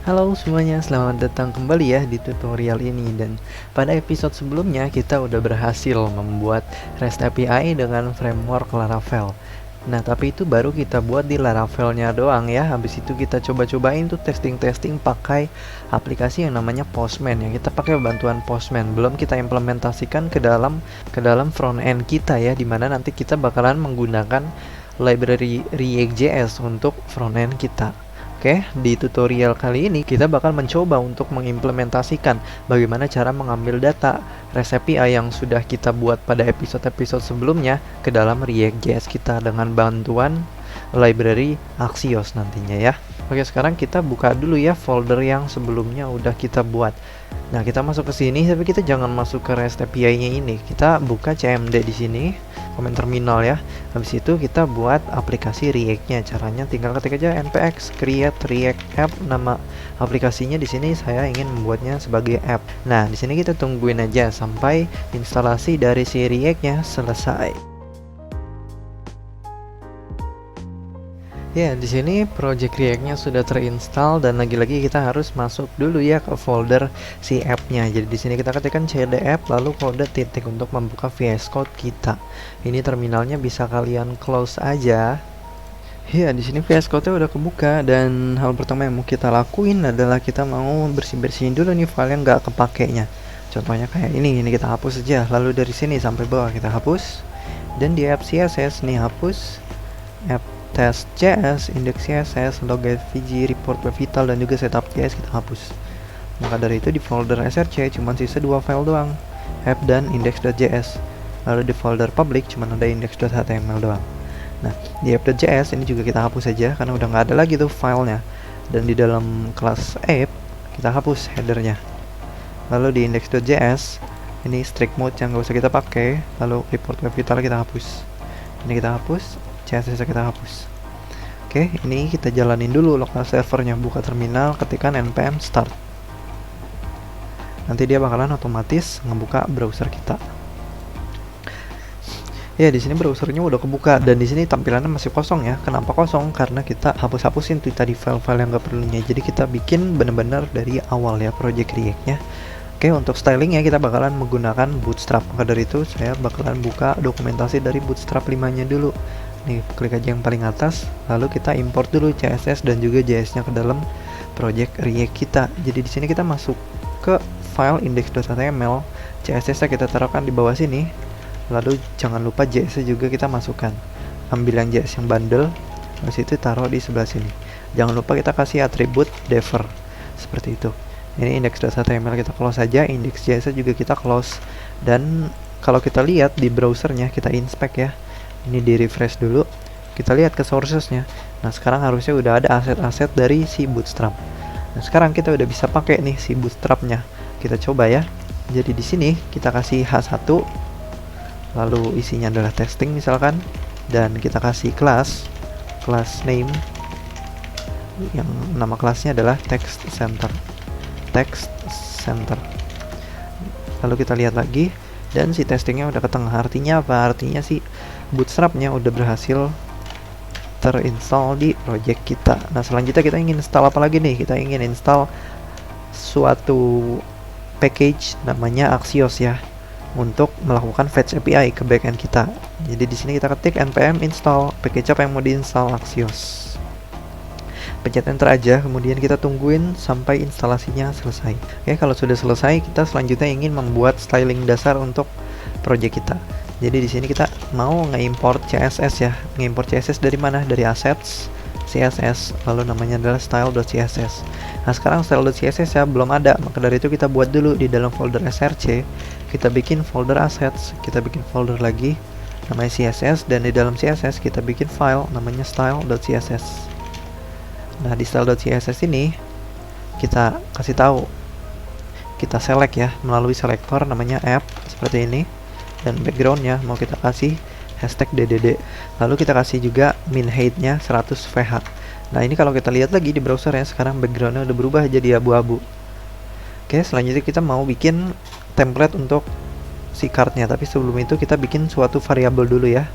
Halo semuanya, selamat datang kembali ya di tutorial ini. Dan pada episode sebelumnya kita udah berhasil membuat REST API dengan framework Laravel. Nah, tapi itu baru kita buat di Laravelnya doang ya. Habis itu kita coba-cobain tuh testing-testing pakai aplikasi yang namanya Postman ya. Kita pakai bantuan Postman. Belum kita implementasikan ke dalam front end kita ya, dimana nanti kita bakalan menggunakan library React.js untuk front end kita. Oke, di tutorial kali ini kita bakal mencoba untuk mengimplementasikan bagaimana cara mengambil data REST API yang sudah kita buat pada episode-episode sebelumnya ke dalam React.js kita dengan bantuan library Axios nantinya ya. Oke, sekarang kita buka dulu ya folder yang sebelumnya udah kita buat. Nah, kita masuk ke sini, tapi kita jangan masuk ke REST API-nya ini. Kita buka CMD di sini, komen terminal ya. Habis itu kita buat aplikasi React-nya. Caranya tinggal ketik aja npx create react app. Nama aplikasinya di sini saya ingin membuatnya sebagai app. Nah, di sini kita tungguin aja sampai instalasi dari si React-nya selesai. Ya, di sini project React-nya sudah terinstall dan lagi-lagi kita harus masuk dulu ya ke folder si app-nya. Jadi di sini kita ketikkan cd app lalu kode titik untuk membuka VS Code kita. Ini terminalnya bisa kalian close aja. Ya, di sini VS Code-nya udah kebuka dan hal pertama yang mau kita lakuin adalah kita mau bersih-bersihin dulu nih file yang nggak kepakainya. Contohnya kayak ini kita hapus aja. Lalu dari sini sampai bawah kita hapus. Dan di app CSS nih hapus. App test.js, index CSS, log FVG, report web vital, dan juga setup.js kita hapus. Maka dari itu di folder src cuma sisa dua file doang, app dan index.js. Lalu di folder public cuma ada index.html doang. Nah, di app.js ini juga kita hapus saja karena udah nggak ada lagi tuh filenya. Dan di dalam kelas app kita hapus headernya. Lalu di index.js ini strict mode yang nggak usah kita pakai. Lalu report web vital kita hapus. Ini kita hapus. CSS kita hapus. Oke, ini kita jalanin dulu lokal servernya, buka terminal, ketikkan npm start. Nanti dia bakalan otomatis ngebuka browser kita. Ya, di sini browsernya udah kebuka dan di sini tampilannya masih kosong ya. Kenapa kosong? Karena kita hapus-hapusin tuh tadi file-file yang gak perlunya. Jadi kita bikin bener-bener dari awal ya project React-nya. Oke, untuk stylingnya kita bakalan menggunakan Bootstrap. Maka dari itu saya bakalan buka dokumentasi dari Bootstrap 5-nya dulu. Nih, klik aja yang paling atas, lalu kita import dulu CSS dan juga JS-nya ke dalam project React kita. Jadi di sini kita masuk ke file index.html, CSS-nya kita taruhkan di bawah sini. Lalu jangan lupa JS-nya juga kita masukkan. Ambil yang JS yang bundle, habis itu taruh di sebelah sini. Jangan lupa kita kasih atribut defer. Seperti itu. Ini index.html kita close saja, index.js juga kita close. Dan kalau kita lihat di browsernya, kita inspect ya. Ini di refresh dulu, kita lihat ke sourcesnya. Nah, sekarang harusnya udah ada aset-aset dari si Bootstrap. Nah, sekarang kita udah bisa pakai nih si Bootstrapnya. Kita coba ya. Jadi di sini kita kasih H1, lalu isinya adalah testing misalkan, dan kita kasih class name yang nama kelasnya adalah text center. Lalu kita lihat lagi dan si testingnya udah ke tengah. Artinya apa? Artinya si Bootstrapnya udah berhasil terinstall di project kita. Nah, selanjutnya kita ingin install apa lagi nih? Kita ingin install suatu package namanya Axios ya, untuk melakukan fetch API ke backend kita. Jadi di sini kita ketik npm install package apa yang mau diinstal, Axios. Pencet enter aja, kemudian kita tungguin sampai instalasinya selesai. Oke, kalau sudah selesai, kita selanjutnya ingin membuat styling dasar untuk project kita. Jadi di sini kita mau nge-import CSS ya. Nge-import CSS dari mana? Dari assets CSS, lalu namanya adalah style.css. Nah, sekarang style.css ya belum ada, maka dari itu kita buat dulu di dalam folder src. Kita bikin folder assets, kita bikin folder lagi namanya CSS, dan di dalam CSS kita bikin file namanya style.css. Nah, di style.css ini kita kasih tahu, kita select ya melalui selektor namanya app seperti ini, dan backgroundnya mau kita kasih hashtag DDD. Lalu kita kasih juga min height-nya 100 VH. Nah, ini kalau kita lihat lagi di browser ya, sekarang backgroundnya udah berubah jadi abu-abu. Oke, selanjutnya kita mau bikin template untuk si card-nya, tapi sebelum itu kita bikin suatu variabel dulu ya.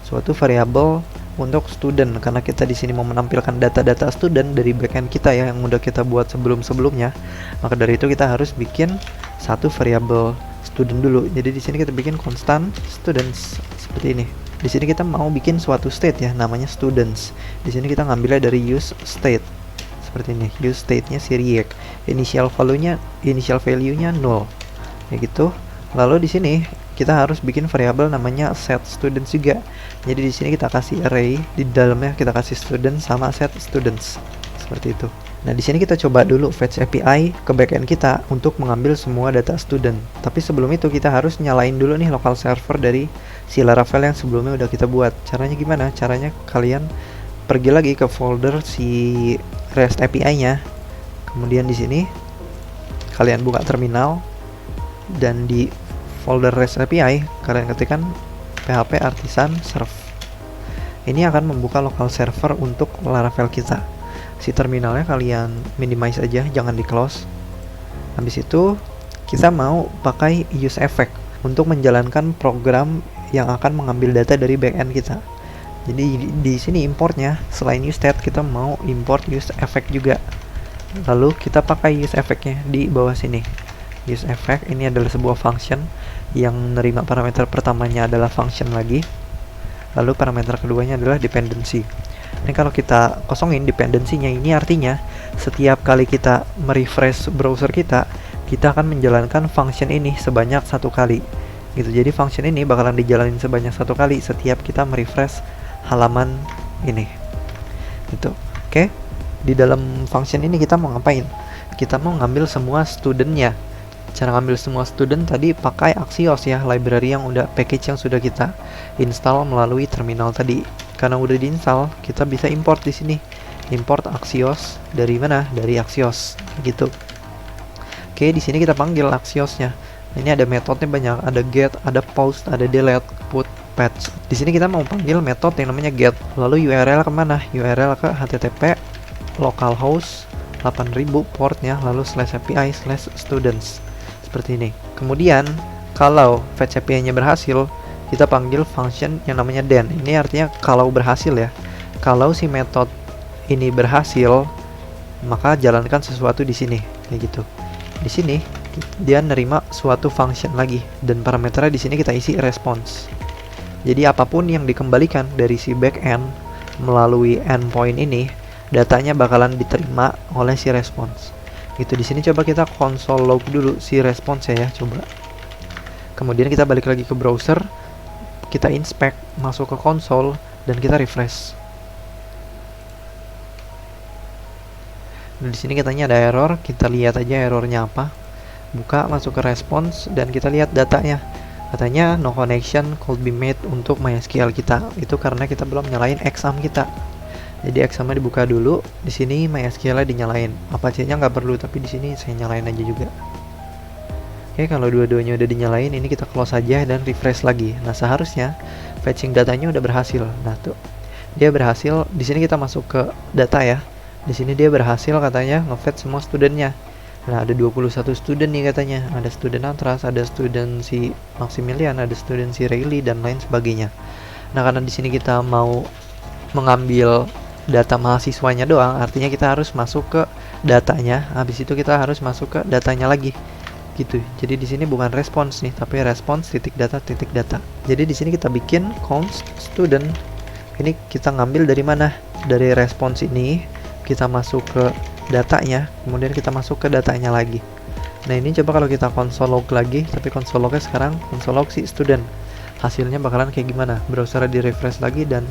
Suatu variabel untuk student, karena kita di sini mau menampilkan data-data student dari backend kita ya yang udah kita buat sebelum-sebelumnya. Maka dari itu kita harus bikin satu variabel student dulu. Jadi di sini kita bikin constant students seperti ini. Di sini kita mau bikin suatu state ya, namanya students. Di sini kita ngambilnya dari use state seperti ini. Use state-nya si React. Initial value-nya 0. Kayak gitu. Lalu di sini kita harus bikin variabel namanya set students juga. Jadi di sini kita kasih array, di dalamnya kita kasih student sama set students. Seperti itu. Nah, di sini kita coba dulu fetch API ke backend kita untuk mengambil semua data student. Tapi sebelum itu kita harus nyalain dulu nih local server dari si Laravel yang sebelumnya udah kita buat. Caranya gimana? Caranya kalian pergi lagi ke folder si REST API-nya. Kemudian di sini kalian buka terminal dan di folder REST API kalian ketikkan php artisan serve. Ini akan membuka local server untuk Laravel kita. Si terminalnya kalian minimize aja, jangan di close. Habis itu kita mau pakai use effect untuk menjalankan program yang akan mengambil data dari backend kita. Jadi di sini importnya selain use state kita mau import use effect juga. Lalu kita pakai use effect-nya di bawah sini. Use effect ini adalah sebuah function yang menerima parameter pertamanya adalah function lagi. Lalu parameter keduanya adalah dependency. Ini kalau kita kosongin dependensinya, ini artinya setiap kali kita merefresh browser kita akan menjalankan function ini sebanyak 1 kali. Gitu. Jadi function ini bakalan dijalanin sebanyak 1 kali setiap kita merefresh halaman ini. Gitu. Oke. Di dalam function ini kita mau ngapain? Kita mau ngambil semua studentnya. Cara ngambil semua student tadi pakai Axios ya, library yang udah package yang sudah kita install melalui terminal tadi. Karena udah diinstal, kita bisa import di sini. Import Axios dari mana? Dari Axios gitu. Oke, di sini kita panggil Axiosnya. Ini ada metodenya banyak, ada get, ada post, ada delete, put, patch. Di sini kita mau panggil metode yang namanya get. Lalu URL kemana? URL ke http localhost 8000 portnya, lalu /API/students. Seperti ini. Kemudian kalau fetch API-nya berhasil, kita panggil function yang namanya then. Ini artinya kalau berhasil ya. Kalau si metode ini berhasil, maka jalankan sesuatu di sini, kayak gitu. Di sini dia nerima suatu function lagi dan parameternya di sini kita isi response. Jadi apapun yang dikembalikan dari si backend melalui endpoint ini, datanya bakalan diterima oleh si response. Gitu. Di sini coba kita console log dulu si response ya, coba. Kemudian kita balik lagi ke browser, kita inspect, masuk ke console dan kita refresh. Nah, di sini katanya ada error, kita lihat aja errornya apa. Buka, masuk ke response dan kita lihat datanya. Katanya no connection could be made untuk MySQL kita. Itu karena kita belum nyalain exam kita. Jadi examnya dibuka dulu, di sini MySQL-nya dinyalain. Apache-nya nggak perlu, tapi di sini saya nyalain aja juga. Oke, kalau dua-duanya udah dinyalain, ini kita close aja dan refresh lagi. Nah, seharusnya fetching datanya udah berhasil. Nah, tuh. Dia berhasil. Di sini kita masuk ke data ya. Di sini dia berhasil katanya nge-fetch semua studentnya. Nah, ada 21 student nih katanya. Ada student Antras, ada student si Maximilian, ada student si Rayleigh dan lain sebagainya. Nah, karena di sini kita mau mengambil data mahasiswanya doang, artinya kita harus masuk ke datanya. Habis itu kita harus masuk ke datanya lagi. Gitu. Jadi di sini bukan response nih, tapi response titik data. Jadi di sini kita bikin const student. Ini kita ngambil dari mana? Dari response ini kita masuk ke datanya, kemudian kita masuk ke datanya lagi. Nah, ini coba kalau kita console log lagi, tapi console lognya sekarang console log si student. Hasilnya bakalan kayak gimana? Browser di refresh lagi dan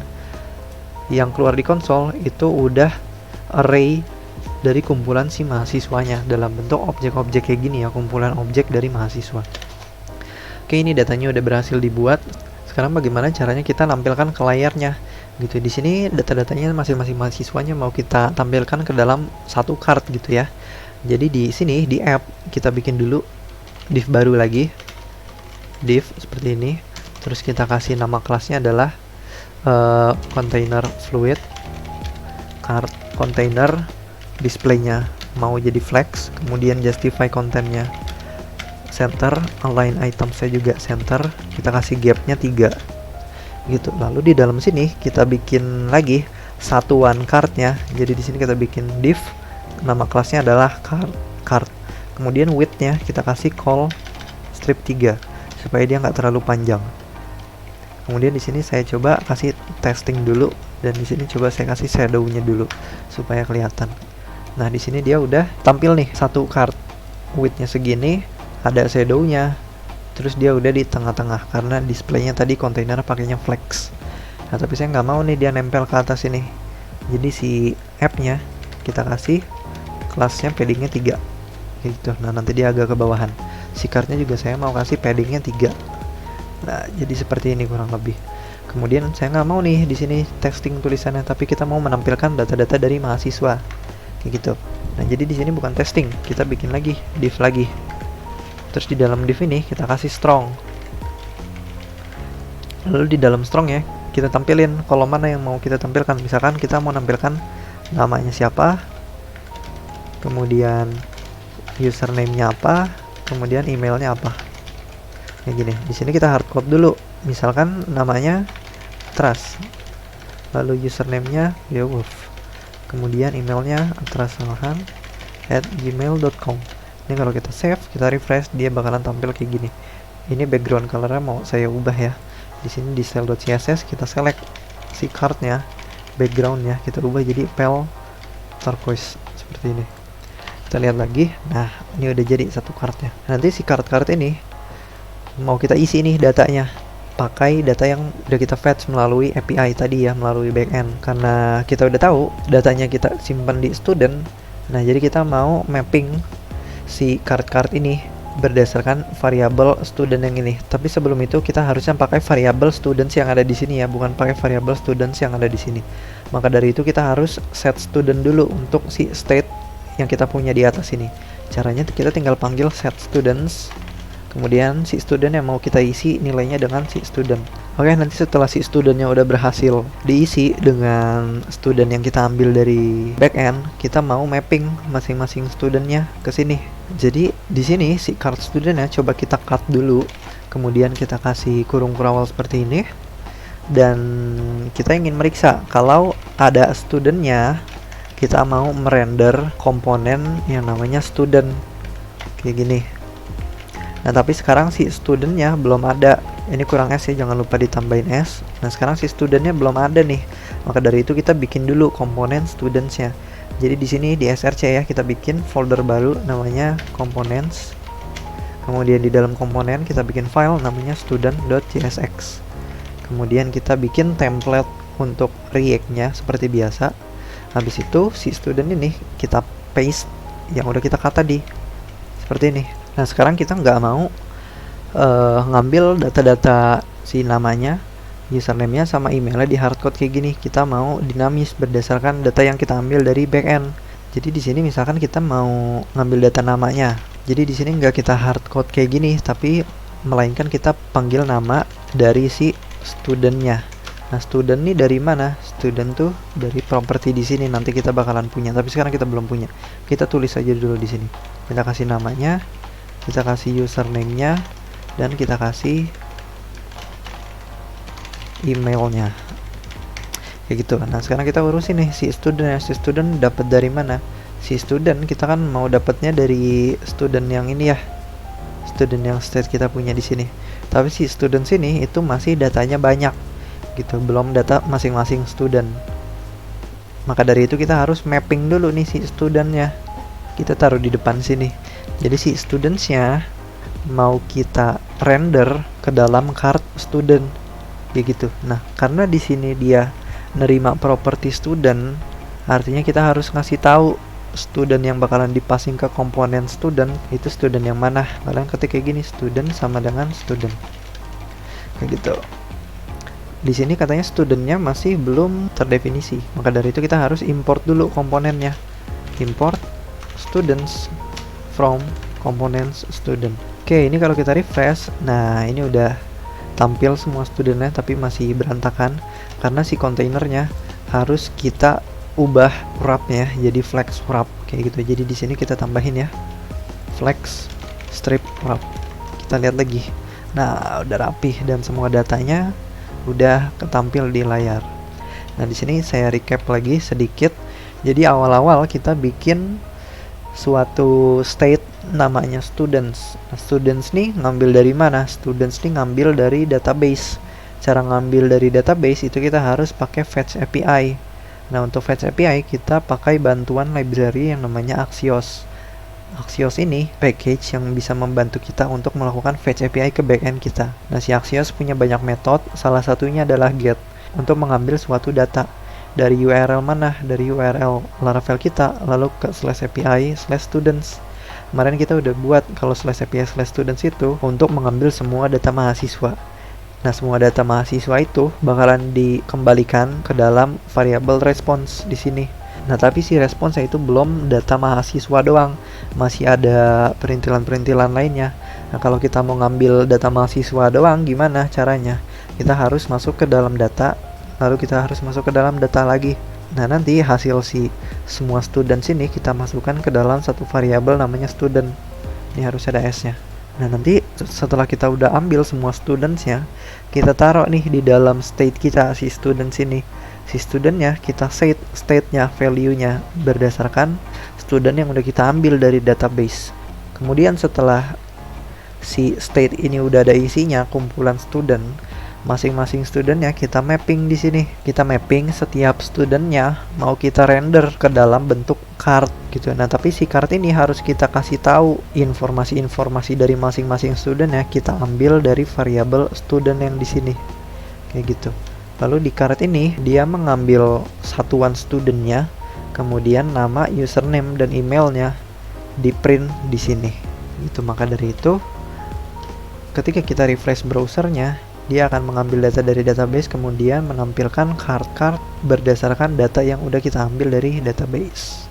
yang keluar di konsol itu udah array dari kumpulan si mahasiswanya dalam bentuk objek-objek kayak gini ya, kumpulan objek dari mahasiswa. Oke, ini datanya udah berhasil dibuat. Sekarang bagaimana caranya kita tampilkan ke layarnya? Gitu. Di sini data-datanya masing-masing mahasiswanya mau kita tampilkan ke dalam satu card gitu ya. Jadi di sini di app kita bikin dulu div baru lagi. Div seperti ini. Terus kita kasih nama kelasnya adalah container fluid, card container, displaynya mau jadi flex, kemudian justify kontennya center, align item saya juga center, kita kasih gapnya 3. gitu. Lalu di dalam sini kita bikin lagi satuan cardnya. Jadi di sini kita bikin div, nama kelasnya adalah card. Kemudian widthnya kita kasih call strip 3 supaya dia nggak terlalu panjang. Kemudian di sini saya coba kasih testing dulu, dan di sini coba saya kasih shadownya dulu supaya kelihatan. Nah di sini dia udah tampil nih satu card, widthnya segini, ada shadownya, terus dia udah di tengah-tengah karena displaynya tadi kontainer pakainya flex. Nah tapi saya nggak mau nih dia nempel ke atas ini, jadi si app-nya kita kasih kelasnya paddingnya 3 gitu. Nah nanti dia agak ke bawahan. Si cardnya juga saya mau kasih paddingnya 3. Nah jadi seperti ini kurang lebih. Kemudian saya nggak mau nih di sini testing tulisannya, tapi kita mau menampilkan data-data dari mahasiswa kayak gitu. Nah jadi di sini bukan testing, kita bikin lagi div lagi. Terus di dalam div ini kita kasih strong. Lalu di dalam strong ya kita tampilin kolom mana yang mau kita tampilkan. Misalkan kita mau nampilkan namanya siapa, kemudian username-nya apa, kemudian emailnya apa. Kayak gini. Di sini kita hardcode dulu. Misalkan namanya Trust, lalu username-nya Beowulf, kemudian emailnya atrasalahan@gmail.com. Ini kalau kita save, kita refresh, dia bakalan tampil kayak gini. Ini background color-nya mau saya ubah ya. Di sini di style.css kita select si cardnya, backgroundnya kita ubah jadi pale turquoise seperti ini. Kita lihat lagi. Nah ini udah jadi satu cardnya. Nanti si card-card ini mau kita isi nih datanya pakai data yang udah kita fetch melalui API tadi ya, melalui backend. Karena kita udah tahu datanya kita simpan di student, nah jadi kita mau mapping si card-card ini berdasarkan variabel student yang ini. Tapi sebelum itu kita harusnya pakai variabel students yang ada di sini ya, bukan pakai variabel students yang ada di sini. Maka dari itu kita harus set student dulu untuk si state yang kita punya di atas ini. Caranya kita tinggal panggil set students, kemudian si student yang mau kita isi nilainya dengan si student. Oke, nanti setelah si studentnya udah berhasil diisi dengan student yang kita ambil dari backend, kita mau mapping masing-masing studentnya ke sini. Jadi di sini si card studentnya coba kita cut dulu, kemudian kita kasih kurung kurawal seperti ini, dan kita ingin meriksa kalau ada studentnya, kita mau merender komponen yang namanya student kayak gini. Nah tapi sekarang si studentnya belum ada, ini kurang S ya, jangan lupa ditambahin S. Nah sekarang si studentnya belum ada nih, maka dari itu kita bikin dulu komponen studentsnya. Jadi di sini di src ya kita bikin folder baru namanya components. Kemudian di dalam komponen kita bikin file namanya student.csx. Kemudian kita bikin template untuk React-nya seperti biasa. Habis itu si student ini kita paste yang udah kita cut tadi seperti ini. Nah sekarang kita nggak mau ngambil data-data si namanya, username-nya sama emailnya di hardcode kayak gini. Kita mau dinamis berdasarkan data yang kita ambil dari backend. Jadi di sini misalkan kita mau ngambil data namanya, jadi di sini nggak kita hardcode kayak gini, tapi melainkan kita panggil nama dari si studentnya. Nah student nih dari mana? Student tuh dari properti di sini, nanti kita bakalan punya, tapi sekarang kita belum punya. Kita tulis aja dulu di sini. Kita kasih namanya, kita kasih username-nya, dan kita kasih emailnya kayak gitu. Nah sekarang kita urusin nih si student ya. Si student dapat dari mana? Si student kita kan mau dapatnya dari student yang ini ya, student yang state kita punya di sini. Tapi si student sini itu masih datanya banyak gitu, belum data masing-masing student. Maka dari itu kita harus mapping dulu nih si studentnya, kita taruh di depan sini. Jadi si studentsnya mau kita render ke dalam card student kayak gitu. Nah karena di sini dia nerima properti student, artinya kita harus ngasih tahu student yang bakalan dipasing ke komponen student itu student yang mana. Kalian ketik kayak gini, student sama dengan student kayak gitu. Di sini katanya studentnya masih belum terdefinisi, maka dari itu kita harus import dulu komponennya. Import students from components student. Oke, ini kalau kita refresh, nah ini udah tampil semua studentnya, tapi masih berantakan karena si kontainernya harus kita ubah wrapnya jadi flex wrap kayak gitu. Jadi di sini kita tambahin ya flex strip wrap. Kita lihat lagi. Nah, udah rapih dan semua datanya udah ketampil di layar. Nah, di sini saya recap lagi sedikit. Jadi awal-awal kita bikin suatu state namanya students. Nah, students nih ngambil dari mana? Students nih ngambil dari database. Cara ngambil dari database itu kita harus pakai Fetch API. Nah, untuk Fetch API kita pakai bantuan library yang namanya Axios. Axios ini package yang bisa membantu kita untuk melakukan Fetch API ke backend kita. Nah, si Axios punya banyak metode, salah satunya adalah get untuk mengambil suatu data dari URL mana, dari URL Laravel kita, lalu ke /API/students. Kemarin kita udah buat kalau /API/students itu untuk mengambil semua data mahasiswa. Nah, semua data mahasiswa itu bakalan dikembalikan ke dalam variabel response di sini. Nah, tapi si response itu belum data mahasiswa doang, masih ada perintilan-perintilan lainnya. Nah, kalau kita mau ngambil data mahasiswa doang, gimana caranya? Kita harus masuk ke dalam data, lalu kita harus masuk ke dalam data lagi. Nah, nanti hasil si semua students ini kita masukkan ke dalam satu variabel namanya student. Ini harus ada S-nya. Nah, nanti setelah kita udah ambil semua studentsnya, kita taruh nih di dalam state kita si students ini. Si studentnya kita set state-nya, value-nya berdasarkan student yang udah kita ambil dari database. Kemudian setelah si state ini udah ada isinya, kumpulan student, masing-masing studentnya kita mapping di sini. Kita mapping setiap studentnya mau kita render ke dalam bentuk card gitu. Nah, tapi si card ini harus kita kasih tahu informasi-informasi dari masing-masing studentnya kita ambil dari variabel student yang di sini. Kayak gitu. Lalu di card ini dia mengambil satuan studentnya, kemudian nama, username dan emailnya di print di sini. Itu maka dari itu ketika kita refresh browsernya, dia akan mengambil data dari database kemudian menampilkan card-card berdasarkan data yang udah kita ambil dari database.